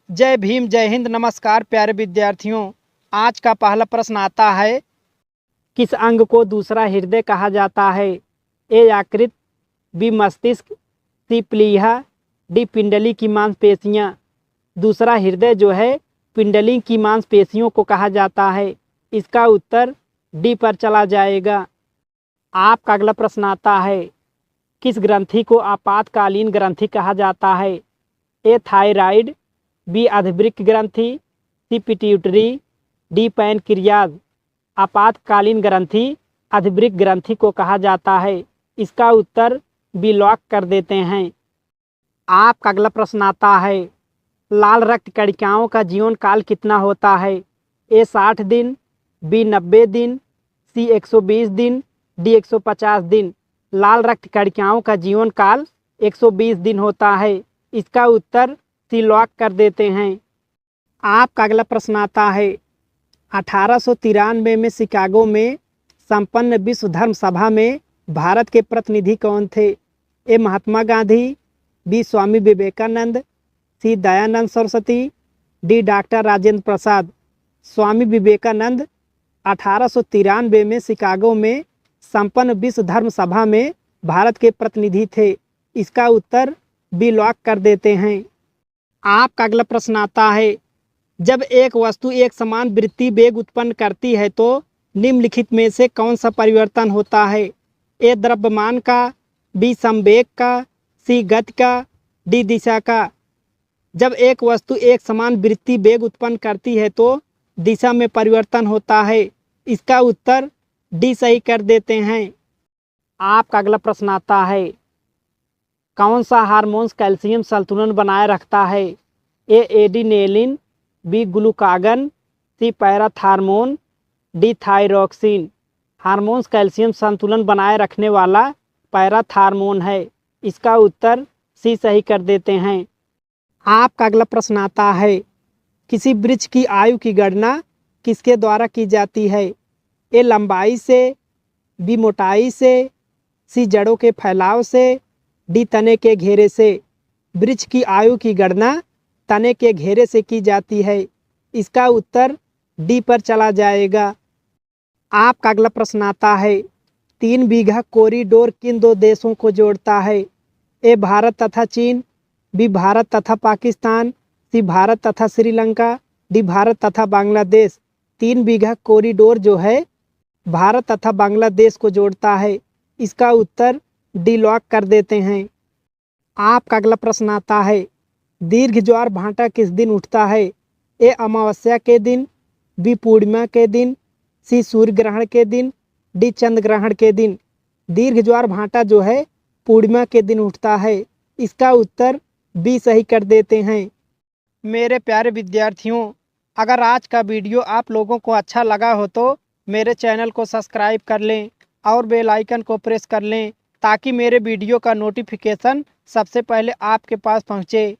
जय भीम, जय हिंद, नमस्कार प्यारे विद्यार्थियों। आज का पहला प्रश्न आता है, किस अंग को दूसरा हृदय कहा जाता है? ए यकृत, बी मस्तिष्क, सी प्लीहा, डी पिंडली की मांसपेशियां। दूसरा हृदय जो है पिंडली की मांसपेशियों को कहा जाता है। इसका उत्तर डी पर चला जाएगा। आपका अगला प्रश्न आता है, किस ग्रंथि को आपातकालीन ग्रंथि कहा जाता है? ए थायराइड, बी अधिवृक्क ग्रंथि, सी पिट्यूटरी, डी पैनक्रियाज। आपातकालीन ग्रंथि अधिवृक्क ग्रंथि को कहा जाता है। इसका उत्तर बी लॉक कर देते हैं। आपका अगला प्रश्न आता है, लाल रक्त कणिकाओं का जीवन काल कितना होता है? ए 60 दिन, बी 90 दिन, सी 120 दिन, डी 150 दिन। लाल रक्त कणिकाओं का जीवन काल 120 दिन होता है। इसका उत्तर सी लॉक कर देते हैं। आपका अगला प्रश्न आता है, 1893 में शिकागो में संपन्न विश्व धर्म सभा में भारत के प्रतिनिधि कौन थे? ए महात्मा गांधी, बी स्वामी विवेकानंद, सी दयानंद सरस्वती, डी डॉक्टर राजेंद्र प्रसाद। स्वामी विवेकानंद 1893 में शिकागो में संपन्न विश्व धर्म सभा में भारत के प्रतिनिधि थे। इसका उत्तर बी लॉक कर देते हैं। आपका अगला प्रश्न आता है, जब एक वस्तु एक समान वृत्तीय वेग उत्पन्न करती है तो निम्नलिखित में से कौन सा परिवर्तन होता है? ए द्रव्यमान का, बी संवेग का, सी गति का, डी दिशा का। जब एक वस्तु एक समान वृत्तीय वेग उत्पन्न करती है तो दिशा में परिवर्तन होता है। इसका उत्तर डी सही कर देते हैं। आपका अगला प्रश्न आता है, कौन सा हार्मोन कैल्शियम संतुलन बनाए रखता है? A adrenaline, B glucagon, C parathormone, D thyroxine. Hormone calcium संतुलन बनाए रखने वाला पैराथार्मोन है। इसका उत्तर सी सही कर देते हैं। आपका अगला प्रश्न आता है, किसी वृक्ष की आयु की गणना किसके द्वारा की जाती है? ए लंबाई से, बी मोटाई से, सी जड़ों के फैलाव से, डी तने के घेरे से। वृक्ष की आयु की गणना तने के घेरे से की जाती है। इसका उत्तर डी पर चला जाएगा। आपका अगला प्रश्न आता है, 3 बीघा कॉरिडोर किन दो देशों को जोड़ता है? ए भारत तथा चीन, बी भारत तथा पाकिस्तान, सी भारत तथा श्रीलंका, डी भारत तथा बांग्लादेश। 3 बीघा कॉरिडोर जो है भारत तथा बांग्लादेश को जोड़ता है। इसका उत्तर डी लॉक कर देते हैं। आपका अगला प्रश्न आता है, दीर्घ ज्वार भाटा किस दिन उठता है? ए अमावस्या के दिन, बी पूर्णिमा के दिन, सी सूर्य ग्रहण के दिन, डी चंद्र ग्रहण के दिन। दीर्घ ज्वार भाटा जो है पूर्णिमा के दिन उठता है। इसका उत्तर बी सही कर देते हैं। मेरे प्यारे विद्यार्थियों, अगर आज का वीडियो आप लोगों को अच्छा लगा हो तो मेरे चैनल को सब्सक्राइब कर लें और बेल आइकन को प्रेस कर लें ताकि मेरे वीडियो का नोटिफिकेशन सबसे पहले आपके पास पहुँचे।